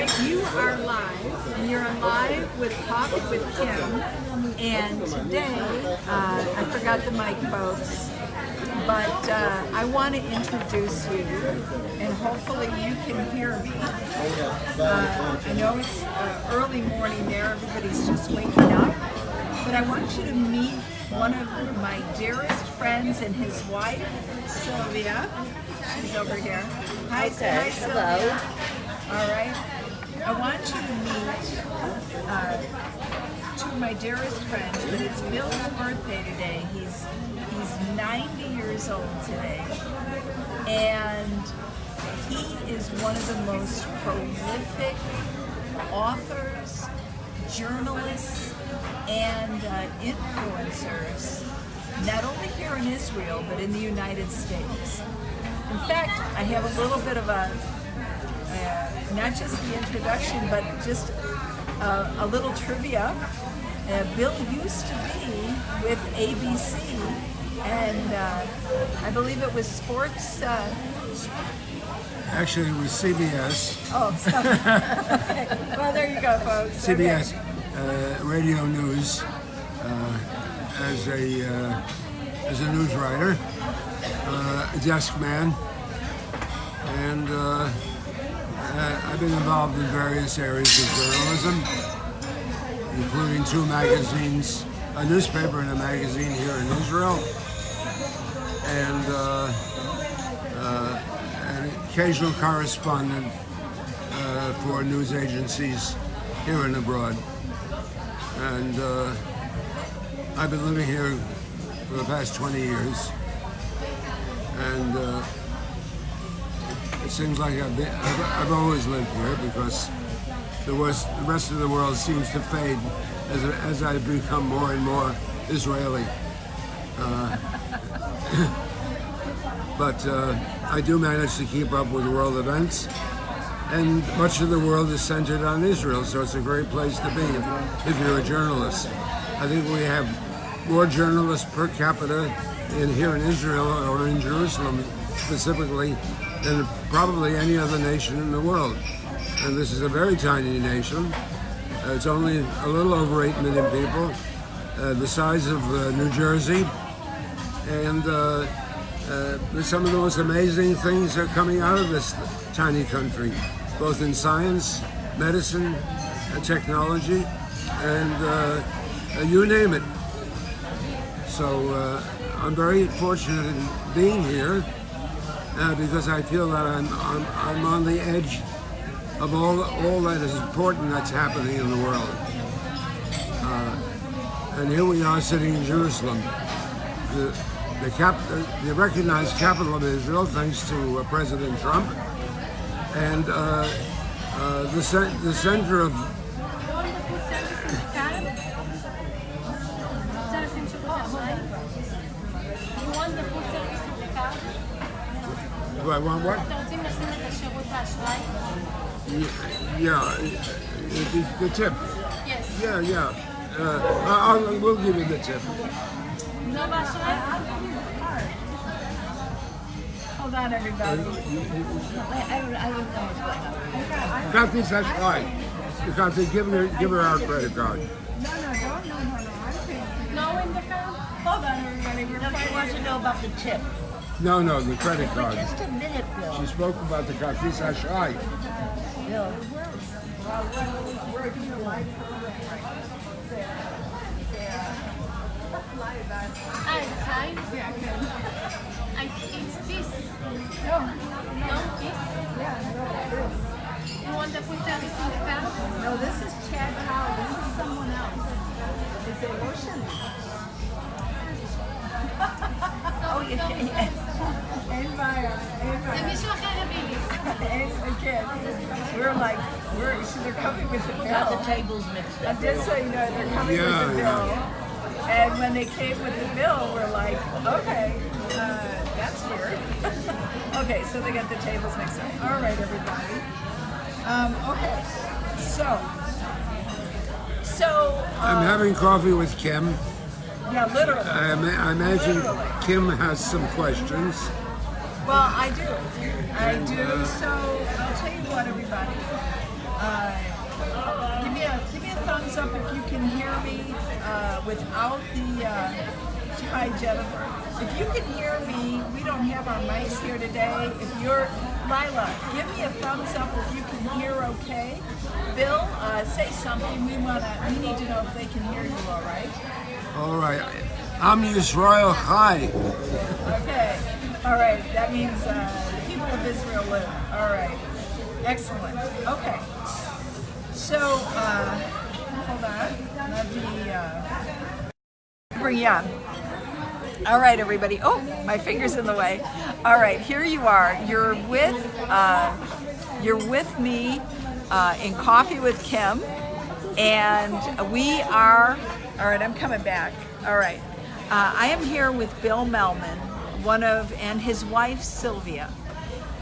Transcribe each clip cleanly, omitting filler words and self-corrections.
right, you are live, and you're live with Coffee with Kim. And today, I forgot the mic, folks, but I want to introduce you, and hopefully you can hear me. I know it's early morning there, everybody's just waking up, but I want you to meet one of my dearest friends and his wife, Sylvia. She's over here. Hi, Okay. hi, Hello. Sylvia. All right. I want you to meet two of my dearest friends, but it's Bill's birthday today. He's 90 years old today, and he is one of the most prolific authors, journalists, and influencers, not only here in Israel, but in the United States. In fact, I have a little bit of a, not just the introduction, but just a little trivia. Bill used to be with ABC, and I believe it was sports. Actually, it was CBS. Oh, sorry. Okay. Well, there you go, folks. CBS Okay. Radio News as a news writer, a desk man, and I've been involved in various areas of journalism, including 2 magazines, a newspaper and a magazine here in Israel, and an occasional correspondent for news agencies here and abroad. And I've been living here for the past 20 years, and it seems like I've always lived here because the rest of the world seems to fade as I become more and more Israeli. But I do manage to keep up with world events, and much of the world is centered on Israel, so it's a great place to be if you're a journalist. I think we have more journalists per capita here in Israel or in Jerusalem specifically than probably any other nation in the world. And this is a very tiny nation. It's only a little over 8 million people, the size of New Jersey, and some of the most amazing things are coming out of this tiny country, both in science, medicine, technology, and you name it. So I'm very fortunate in being here because I feel that I'm on the edge of all that is important that's happening in the world. And here we are sitting in Jerusalem, the recognized capital of Israel, thanks to President Trump, and the center of. Do I want what? Yeah, the tip. Yes. Yeah. We'll give you the tip. Hold on, everybody. I don't know what's going on. Kathy's that's right. Kathy, give her our credit card. No. I'm paying. No in the car? Hold on, everybody. We're No, she wants to know about the tip. No, the credit But card. just a minute, Bill. She spoke about the Kathy's that's right. Bill. We're doing a live program right now. Hi. It's this. No, This. yeah, You want the food service in the car? no, this is Chad Powell. This is someone else. It's a Russian. Oh, yes. And Maya. זה מישהו אחר הביא לי. And again, they're coming with the Got the bill. tables mixed up. And just so you know, they're coming with the bill. And when they came with the bill, we're like, okay, that's weird. Okay, so they got the tables mixed up. All right, everybody. Okay, so I'm having coffee with Kim. yeah, literally. I imagine Literally. Kim has some questions. Well, I do. So I'll tell you what, everybody. Give me a thumbs up if you can hear me without the. Hi, Jennifer. If you can hear me, we don't have our mics here today. If you're Lila, give me a thumbs up if you can hear. Okay. Bill, say something. We need to know if they can hear you. All right. All right. I'm Yisrael Chai. Okay. All right. That means people of Israel live. All right. Excellent. Okay. So, hold on. Let me bring you on. All right, everybody. Oh, my finger's in the way. All right, here you are. You're with me in Coffee with Kim, and we are. All right, I'm coming back. All right, I am here with Bill Mehlman, and his wife Sylvia.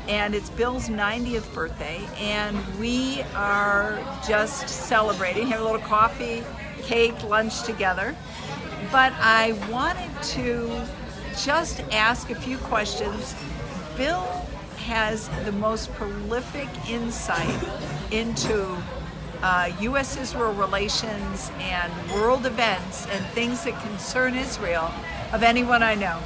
And it's Bill's 90th birthday, and we are just celebrating, have a little coffee, cake, lunch together. But I wanted to just ask a few questions. Bill has the most prolific insight into U.S.-Israel relations and world events and things that concern Israel of anyone I know.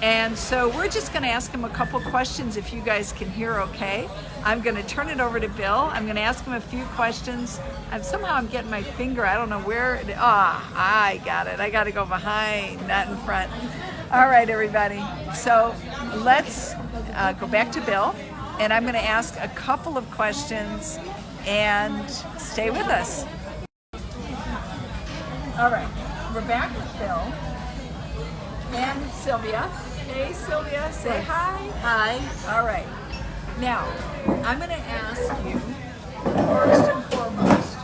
And so we're just going to ask him a couple questions if you guys can hear okay. I'm going to turn it over to Bill. I'm going to ask him a few questions. Somehow I'm getting my finger, I don't know where. I got it. I got to go behind, not in front. All right, everybody. So let's go back to Bill. And I'm going to ask a couple of questions and stay with us. All right. We're back with Bill and Sylvia. Hey, Sylvia, say hi. Hi. All right. Now, I'm going to ask you, first and foremost,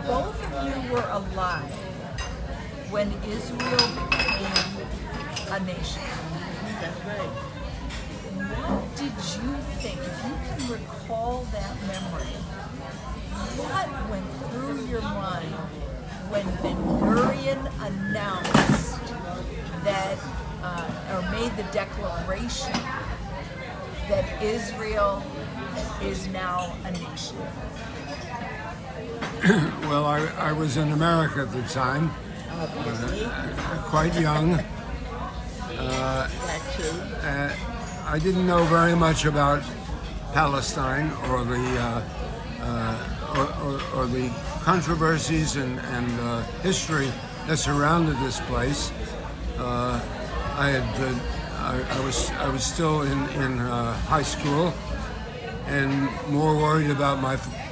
both of you were alive when Israel became a nation. That's right. What did you think, if you can recall that memory, what went through your mind when Ben Gurion announced that, or made the declaration that Israel is now a nation? Well, I was in America at the time, quite young. That too. I didn't know very much about Palestine or the controversies and history that surrounded this place. I was still in high school and more worried about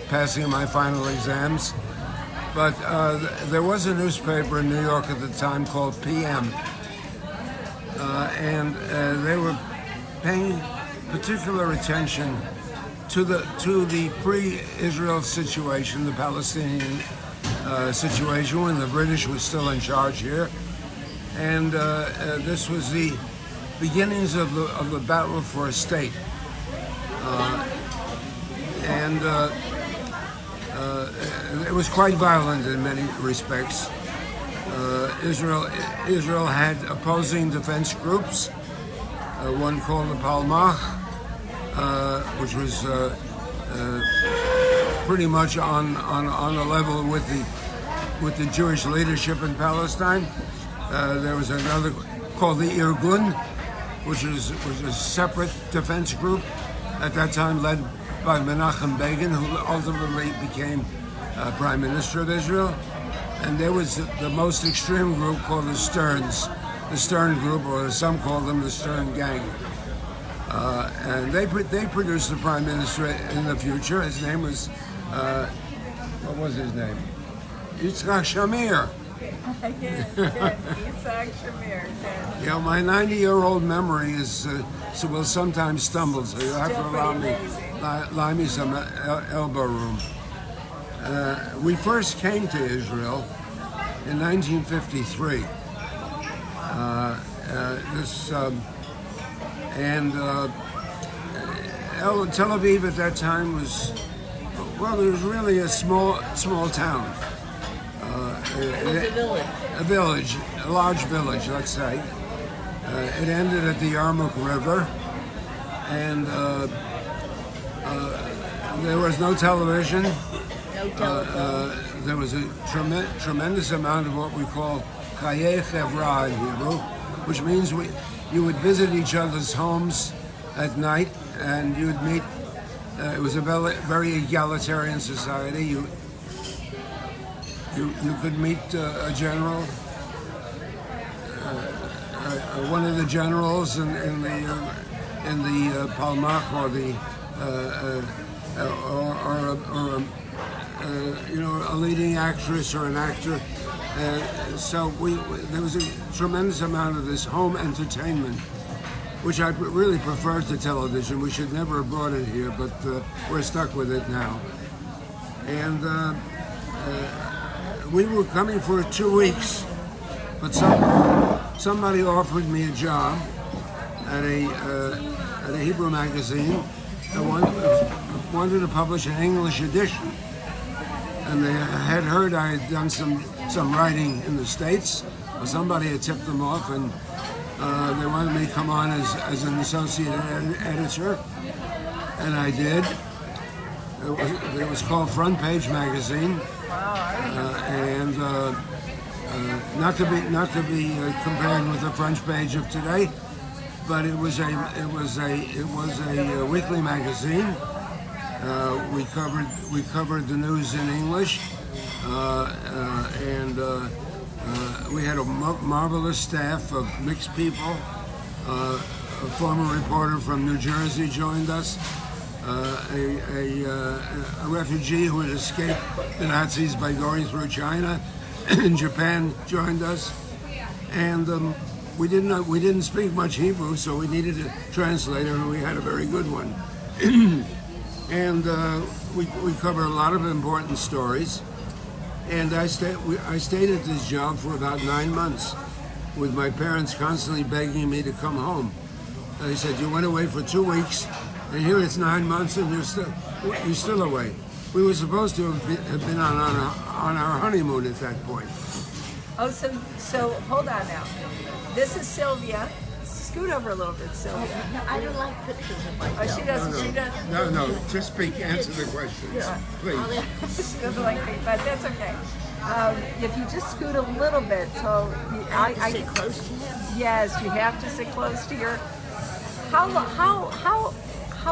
passing my final exams. But there was a newspaper in New York at the time called PM, and they were paying particular attention to the pre-Israel situation, the Palestinian situation when the British were still in charge here, and this was the beginnings of the battle for a state, and it was quite violent in many respects. Israel had opposing defense groups, one called the Palmach, which was pretty much on a level with the Jewish leadership in Palestine. There was another called the Irgun, which was a separate defense group at that time led by Menachem Begin, who ultimately became Prime Minister of Israel. And there was the most extreme group called the Stern Group, or as some call them, the Stern Gang. And they produced the Prime Minister in the future. His name was, what was his name? Yitzhak Shamir. Good. Yitzhak Shamir. Good. You know, my 90-year-old memory will sometimes stumble, so you'll have to allow me some elbow room. We first came to Israel in 1953. Tel Aviv at that time was really a small town. It was a village. A large village, let's say. It ended at the Yarmuk River, and There was no television. No telephone. There was a tremendous amount of what we call chayei chevra in Hebrew, which means you would visit each other's homes at night, and you would meet. It was a very egalitarian society. You could meet a general, one of the generals in the Palmach, or the a leading actress or an actor. So there was a tremendous amount of this home entertainment, which I really preferred to television. We should never have brought it here, but we're stuck with it now. And we were coming for 2 weeks, but somebody offered me a job at a Hebrew magazine that wanted to publish an English edition. And they had heard I had done some writing in the States, or somebody had tipped them off, and they wanted me to come on as an associate editor, and I did. It was called Front Page Magazine, and not to be compared with the front page of today, but it was a weekly magazine. We covered the news in English, and we had a marvelous staff of mixed people. A former reporter from New Jersey joined us. A refugee who had escaped the Nazis by going through China in Japan joined us, and we didn't speak much Hebrew, so we needed a translator, and we had a very good one. And we cover a lot of important stories. And I stayed at this job for about 9 months, with my parents constantly begging me to come home. And they said, "You went away for 2 weeks, and here it's 9 months, and you're still away." We were supposed to have been on our honeymoon at that point. Oh, so hold on now. This is Sylvia. Scoot over a little bit, Sylvia. No, I don't like pictures of myself. Oh, she doesn't. She doesn't. No, just speak, answer the questions, please. She doesn't like me, but that's okay. If you just scoot a little bit, so I sit close to him. Yes, you have to sit close to your. How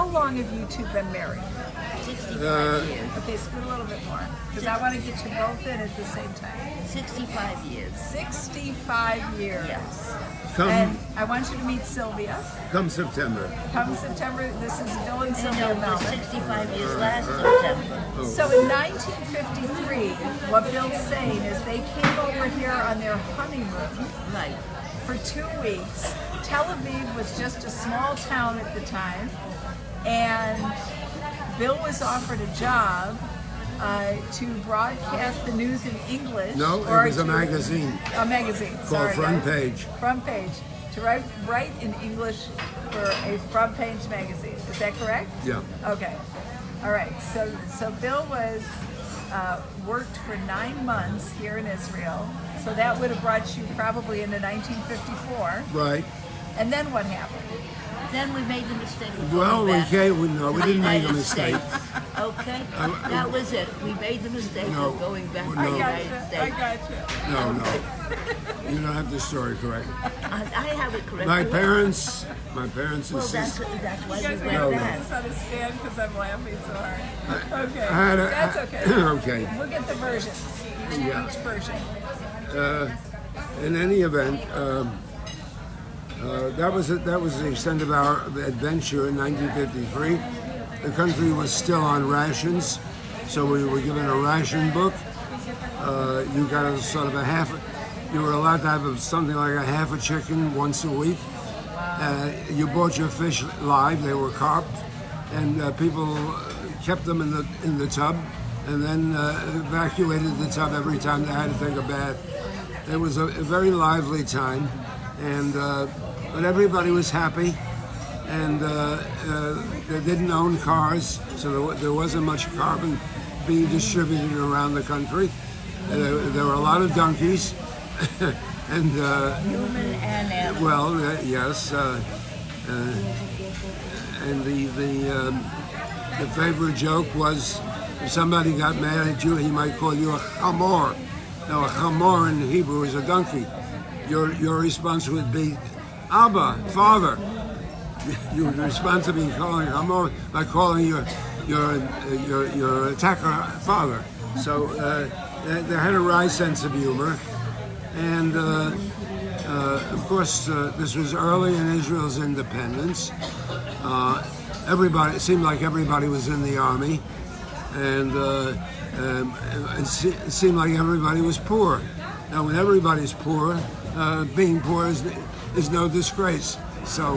long have you two been married? 65 years. Okay, scoot a little bit more, because I want to get you both in at the same time. 65 years. 65 years. Yes. And I want you to meet Sylvia. Come September. Come September, this is Bill and And Sylvia it was Mehlman. 65 years last September. So in 1953, what Bill's saying is they came over here on their honeymoon Right. for 2 weeks. Tel Aviv was just a small town at the time, and Bill was offered a job to broadcast the news in English. No, it was a magazine. A magazine, Called sorry. Front guys. Page. Front Page. To write in English for a front page magazine. Is that correct? Yeah. Okay. All right. So Bill was worked for 9 months here in Israel. So that would have brought you probably into 1954. Right. And then what happened? Then we made the mistake of Well, going back to we didn't make a United mistake. States. Okay? That was it. We made the mistake No. of going back to No. the I United gotcha. I States. gotcha. No. You don't have the story correct. I have it correct. My parents Well, that's insisted. why You we guys went are back. misunderstand because I'm laughing so hard. Okay. That's okay. Okay. We'll get the versions. Yeah. Each version. In any event, that was the extent of our adventure in 1953. The country was still on rations, so we were given a ration book. You got a sort of a half. You were allowed to have something like a half a chicken once a week. You bought your fish live; they were carp, and people kept them in the tub, and then evacuated the tub every time they had to take a bath. It was a very lively time, and but everybody was happy, and they didn't own cars, so there wasn't much carbon being distributed around the country. There were a lot of donkeys, and Human and animal. well, yes, and the favorite joke was if somebody got mad at you, he might call you a chamor. Now, a chamor in Hebrew is a donkey. Your response would be, Abba, father. You would respond to being calling chamor by calling your attacker father. So they had a wry sense of humor, and of course this was early in Israel's independence. It seemed like everybody was in the army, and it seemed like everybody was poor. Now, when everybody's poor, being poor is no disgrace. So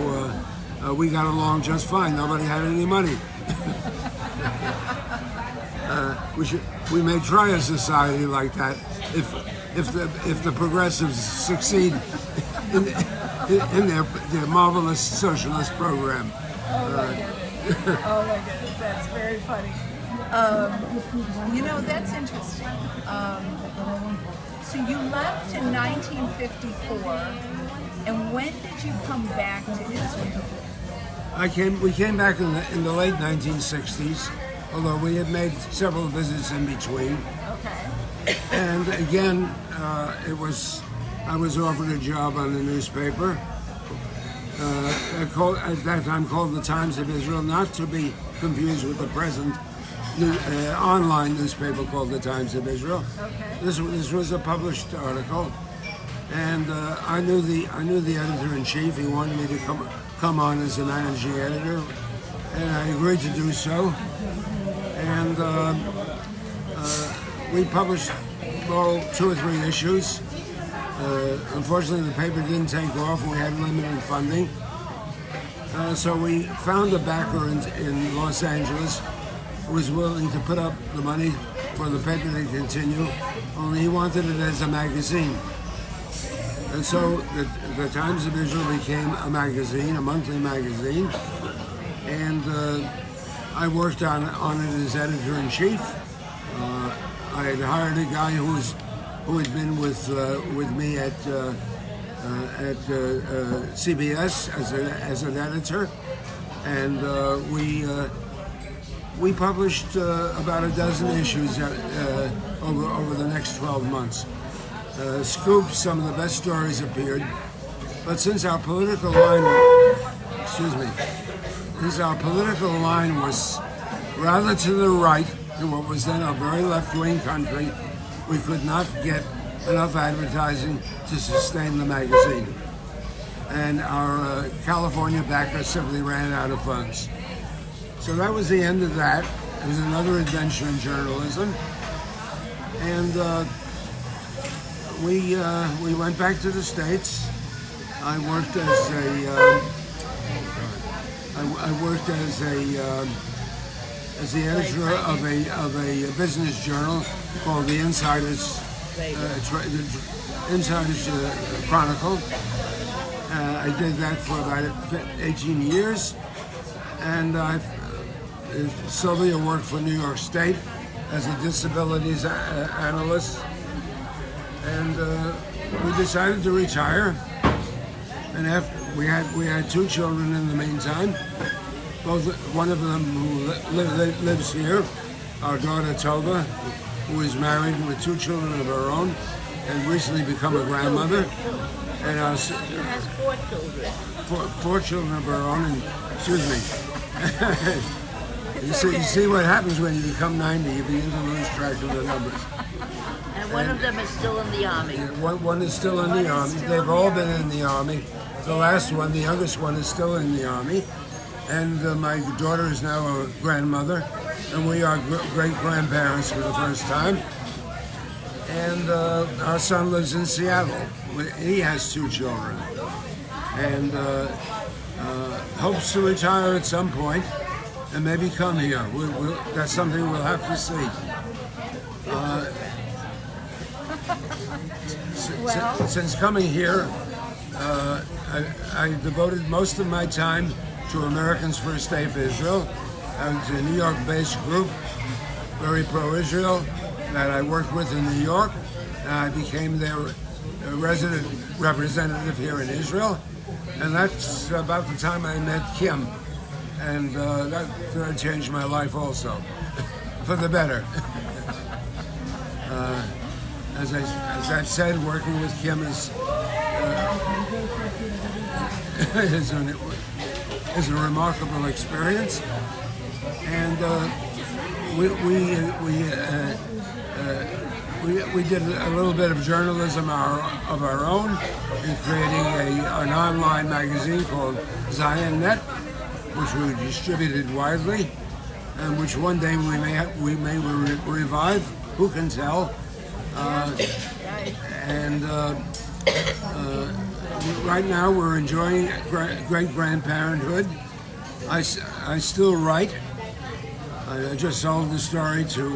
we got along just fine. Nobody had any money. We may try a society like that if the progressives succeed in their marvelous socialist program. Oh my goodness, that's very funny. That's interesting. So you left in 1954, and when did you come back to Israel? We came back in the late 1960s, although we had made several visits in between. Okay. And again, I was offered a job on the newspaper. At that time called the Times of Israel, not to be confused with the present online newspaper called the Times of Israel. Okay. This was a published article, and I knew the editor-in-chief. He wanted me to come on as a managing editor, and I agreed to do so. And we published 2 or 3 issues. Unfortunately, the paper didn't take off. We had limited funding. So we found a backer in Los Angeles who was willing to put up the money for the paper to continue, only he wanted it as a magazine. And so the Times of Israel became a magazine, a monthly magazine, and I worked on it as editor-in-chief. I had hired a guy who had been with me at CBS as an editor, and we published about a dozen issues over the next 12 months. Scoop, some of the best stories appeared, but since our political line was rather to the right in what was then a very left-wing country, we could not get enough advertising to sustain the magazine. And our California backer simply ran out of funds. So that was the end of that. It was another adventure in journalism. And we went back to the States. I worked as the editor of a business journal called the Insiders Chronicle. I did that for about 18 years, and Sylvia worked for New York State as a disabilities analyst, and we decided to retire. And after we had 2 children in the meantime. One of them who lives here, our daughter Tova, who is married with 2 children of her own and recently become a grandmother. And She has 4 children. 4 children of her own. And excuse me. You see what happens when you become 90. You begin to lose track of the numbers. And one of them is still in the army. One is still in the army. They've all been in the army. The last one, the youngest one, is still in the army. And my daughter is now a grandmother, and we are great-grandparents for the first time. And our son lives in Seattle. He has 2 children, and hopes to retire at some point and maybe come here. That's something we'll have to see. Since coming here, I devoted most of my time to Americans First Day for Israel. I was a New York-based group, very pro-Israel, that I worked with in New York. And I became their resident representative here in Israel. And that's about the time I met Kim. and that changed my life also, for the better. As I've said, working with Kim is is a remarkable experience, and we did a little bit of journalism of our own in creating an online magazine called ZionNet, which we distributed widely, and which one day we may revive. Who can tell? Right now we're enjoying great grandparenthood. I still write. I just sold the story to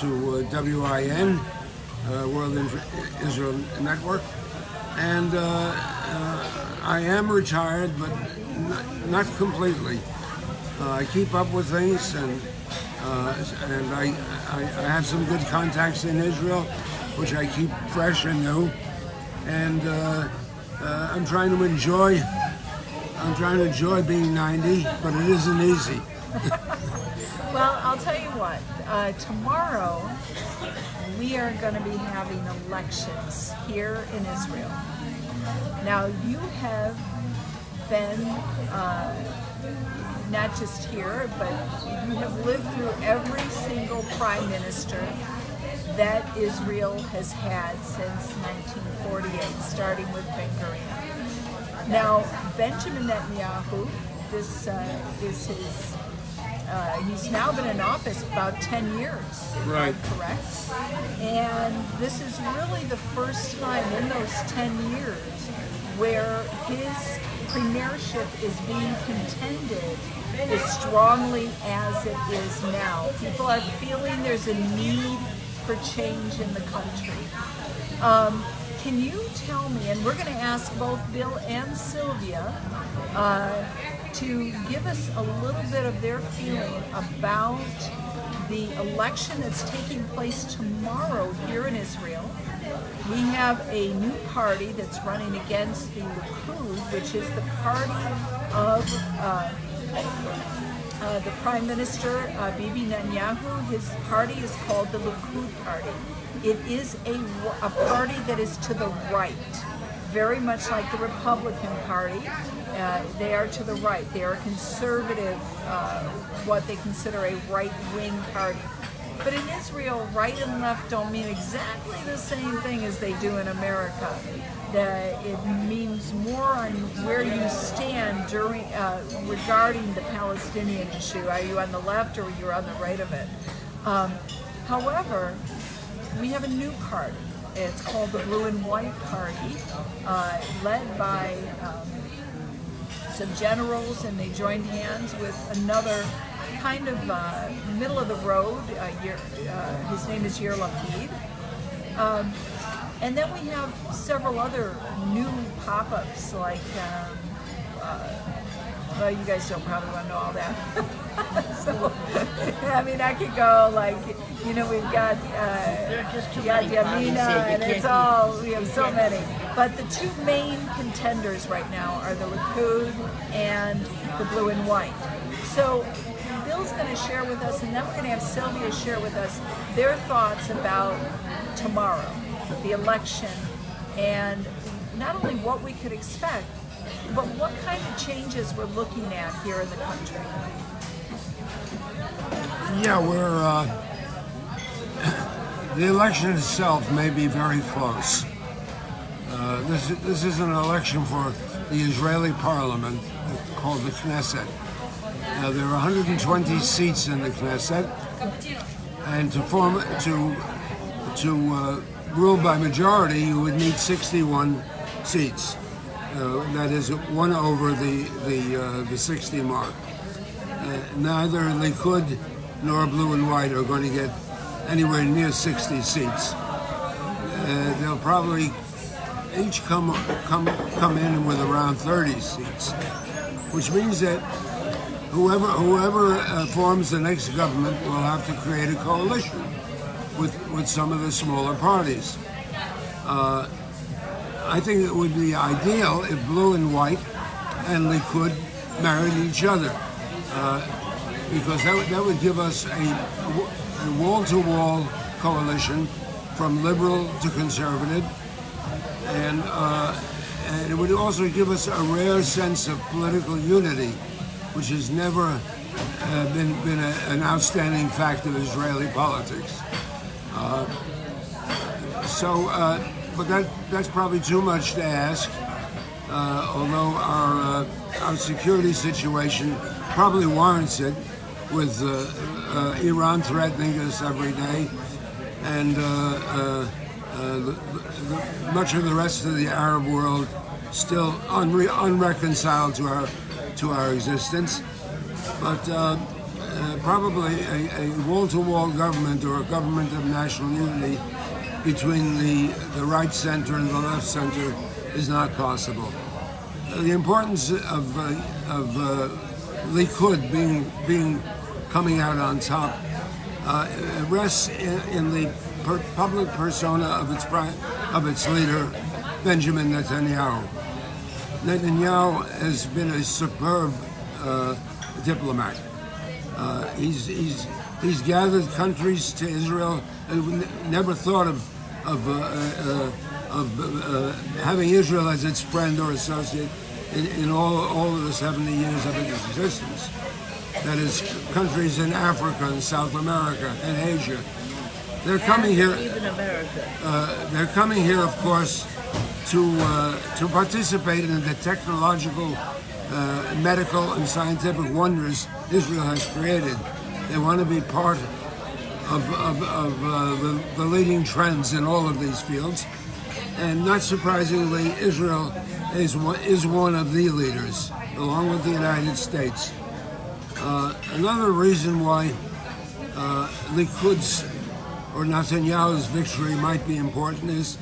WIN, World Israel Network, and I am retired, but not completely. I keep up with things, and I have some good contacts in Israel, which I keep fresh and new, and I'm trying to enjoy being 90, but it isn't easy. Well, I'll tell you what, tomorrow we are going to be having elections here in Israel. Now, you have been not just here, but you have lived through every single prime minister that Israel has had since 1948, starting with Ben-Gurion. Now, Benjamin Netanyahu, this is his, he's now been in office about 10 years, if Right. I'm correct? And this is really the first time in those 10 years where his premiership is being contended as strongly as it is now. People are feeling there's a need for change in the country. Can you tell me, and we're going to ask both Bill and Sylvia to give us a little bit of their feeling about the election that's taking place tomorrow here in Israel. We have a new party that's running against the Likud, which is the party of the Prime Minister, Bibi Netanyahu. His party is called the Likud Party. It is a party that is to the right, very much like the Republican Party. They are to the right. They are a conservative, what they consider a right-wing party. But in Israel, right and left don't mean exactly the same thing as they do in America. It means more on where you stand regarding the Palestinian issue. Are you on the left or you're on the right of it? However, we have a new party. It's called the Blue and White Party, led by some generals, and they joined hands with another kind of middle of the road. His name is Yair Lapid. And then we have several other new pop-ups, like, well, you guys don't probably want to know all that. So, I mean, I could go, like, you know, we've got Yamina, and it's all, we have so many. But the two main contenders right now are the Likud and the Blue and White. So Bill's going to share with us, and then we're going to have Sylvia share with us their thoughts about tomorrow, the election, and not only what we could expect, but what kind of changes we're looking at here in the country. Yeah, the election itself may be very close. This is an election for the Israeli parliament called the Knesset. Now, there are 120 seats in the Knesset, and to rule by majority, you would need 61 seats. That is one over the 60 mark. Neither Likud nor Blue and White are going to get anywhere near 60 seats. They'll probably each come in with around 30 seats, which means that whoever forms the next government will have to create a coalition with some of the smaller parties. I think it would be ideal if Blue and White and Likud married each other, because that would give us a wall-to-wall coalition from liberal to conservative, and it would also give us a rare sense of political unity, which has never been an outstanding fact of Israeli politics. But that's probably too much to ask. Although our security situation probably warrants it, with Iran threatening us every day, and much of the rest of the Arab world still unreconciled to our existence. But probably a wall-to-wall government, or a government of national unity between the right center and the left center, is not possible. The importance of Likud coming out on top rests in the public persona of its leader, Benjamin Netanyahu. Netanyahu has been a superb diplomat. He's gathered countries to Israel and never thought of having Israel as its friend or associate in all of the 70 years of its existence. That is, countries in Africa and South America and Asia. They're coming here. Even America. They're coming here, of course, to participate in the technological, medical, and scientific wonders Israel has created. They want to be part of the leading trends in all of these fields. And not surprisingly, Israel is one of the leaders, along with the United States. Another reason why Likud's or Netanyahu's victory might be important is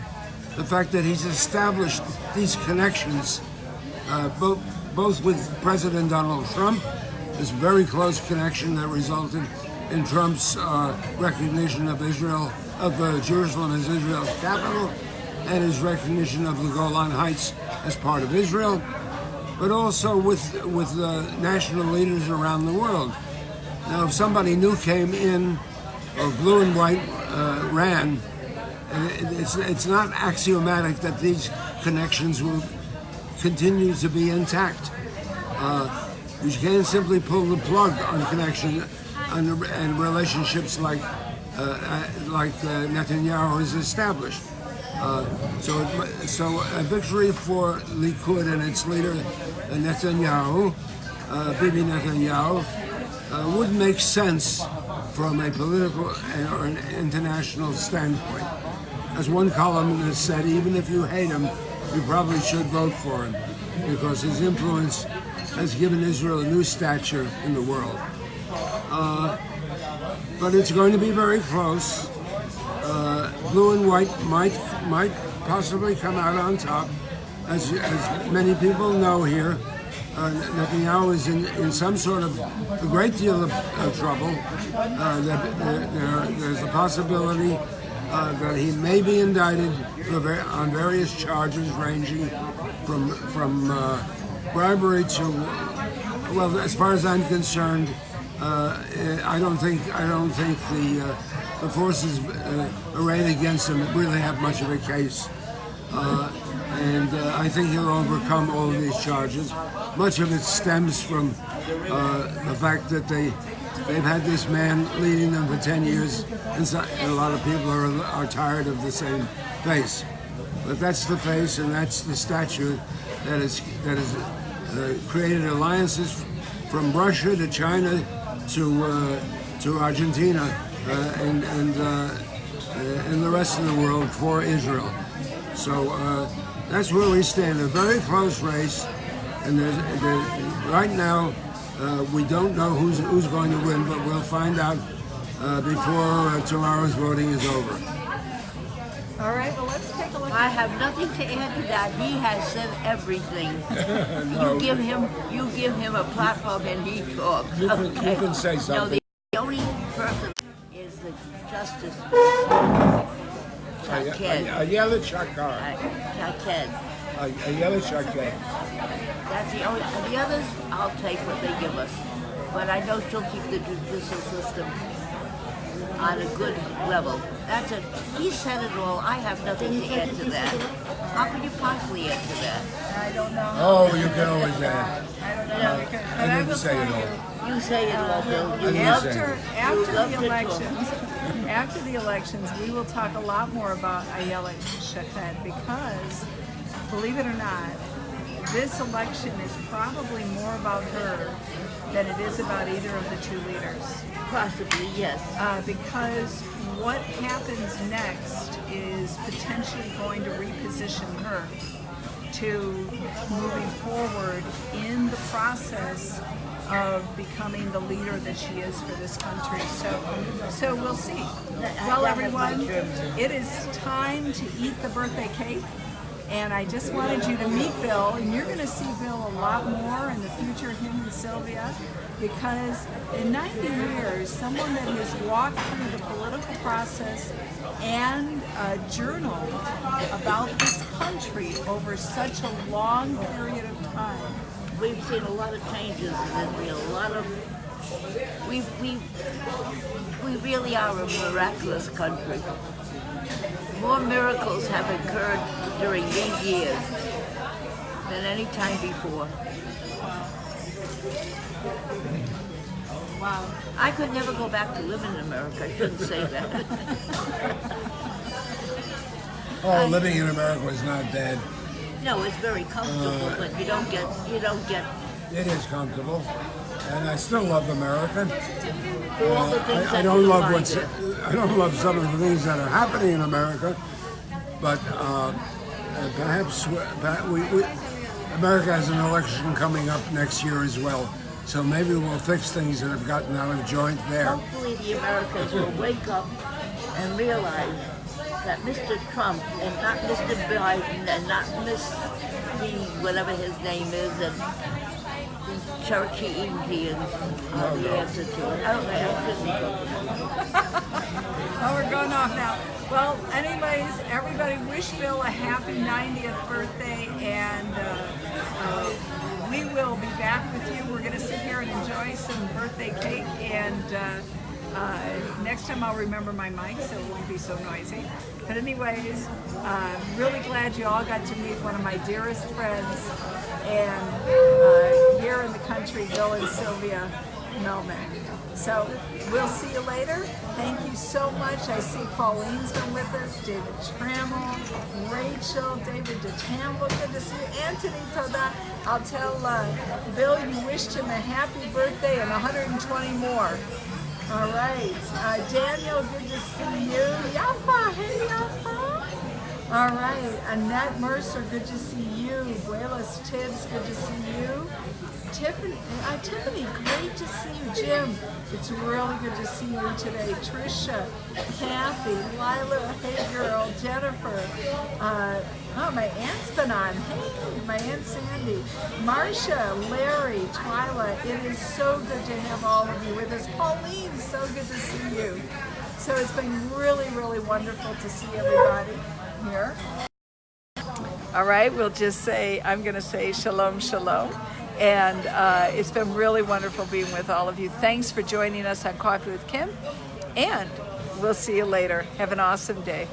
the fact that he's established these connections, both with President Donald Trump, this very close connection that resulted in Trump's recognition of Jerusalem as Israel's capital, and his recognition of the Golan Heights as part of Israel, but also with national leaders around the world. Now, if somebody new came in, or blue and white ran, it's not axiomatic that these connections will continue to be intact. You can't simply pull the plug on connection and relationships like Netanyahu has established. So a victory for Likud and its leader Netanyahu, Bibi Netanyahu, would make sense from a political or an international standpoint. As one columnist said, even if you hate him, you probably should vote for him, because his influence has given Israel a new stature in the world. But it's going to be very close. Blue and white might possibly come out on top. As many people know here, Netanyahu is in some sort of a great deal of trouble. There's a possibility that he may be indicted on various charges ranging from bribery to, well, as far as I'm concerned, I don't think the forces arrayed against him really have much of a case. And I think he'll overcome all of these charges. Much of it stems from the fact that they've had this man leading them for 10 years, and a lot of people are tired of the same face. But that's the face, and that's the stature that has created alliances from Russia to China to Argentina and the rest of the world for Israel. So that's where we stand. A very close race, and right now we don't know who's going to win, but we'll find out before tomorrow's voting is over. All right, well, let's take a look. I have nothing to add to that. He has said everything. No, you give him a platform and he talks. You can say something. No, the only person is the Justice Shaked. Ayala Shakar. Shaked. Ayala Shakar. That's the only. The others, I'll take what they give us. But I know she'll keep the judicial system on a good level. That's it. He said it all. I have nothing to add to that. How could you possibly add to that? I don't know. Oh, you can always add. I don't know. Because, I but I didn't will say tell it you, all. You say it all, Bill. You didn't love say to. it. after the elections, we will talk a lot more about Ayelet Shaked because, believe it or not, this election is probably more about her than it is about either of the two leaders. Possibly, yes. Because what happens next is potentially going to reposition her to moving forward in the process of becoming the leader that she is for this country. So we'll see. Well, everyone, it is time to eat the birthday cake. And I just wanted you to meet Bill, and you're going to see Bill a lot more in the future, him and Sylvia, because in 90 years, someone that has walked through the political process and journaled about this country over such a long period of time. We've seen a lot of changes in Israel. A lot of we really are a miraculous country. More miracles have occurred during these years than any time before. Wow. I could never go back to living in America. I shouldn't say that. Oh, living in America is not bad. No, it's very comfortable, but you don't get. It is comfortable, and I still love America. For all the things I that don't you love like it. I don't love some of the things that are happening in America, but perhaps America has an election coming up next year as well. So maybe we'll fix things that have gotten out of joint there. Hopefully the Americans will wake up and realize that Mr. Trump and not Mr. Biden and not Miss whatever his name is and these Cherokee Indians are the answer to it. Okay, I shouldn't go. Oh, we're going off now. Well, anyways, everybody wish Bill a happy 90th birthday, and we will be back with you. We're going to sit here and enjoy some birthday cake, and next time I'll remember my mic so it won't be so noisy. But anyways, really glad you all got to meet one of my dearest friends, and here in the country, Bill and Sylvia Mehlman. So we'll see you later. Thank you so much. I see Pauline's been with us, David Trammell, Rachel, David DeTamble, good to see you. Anthony Toda. I'll tell Bill you wished him a happy birthday and 120 more. All right. Daniel, good to see you. Yafa, hey Yafa. All right. Annette Mercer, good to see you. Buelas Tibbs, good to see you. Tiffany, great to see you. Jim, it's really good to see you today. Trisha, Kathy, Lila, hey girl, Jennifer. My aunt's been on. Hey, my Aunt Sandy. Marcia, Larry, Twyla, it is so good to have all of you with us. Pauline, so good to see you. So it's been really, really wonderful to see everybody here. All right, we'll just say, I'm going to say shalom, shalom. And it's been really wonderful being with all of you. Thanks for joining us on Coffee with Kim. And we'll see you later. Have an awesome day.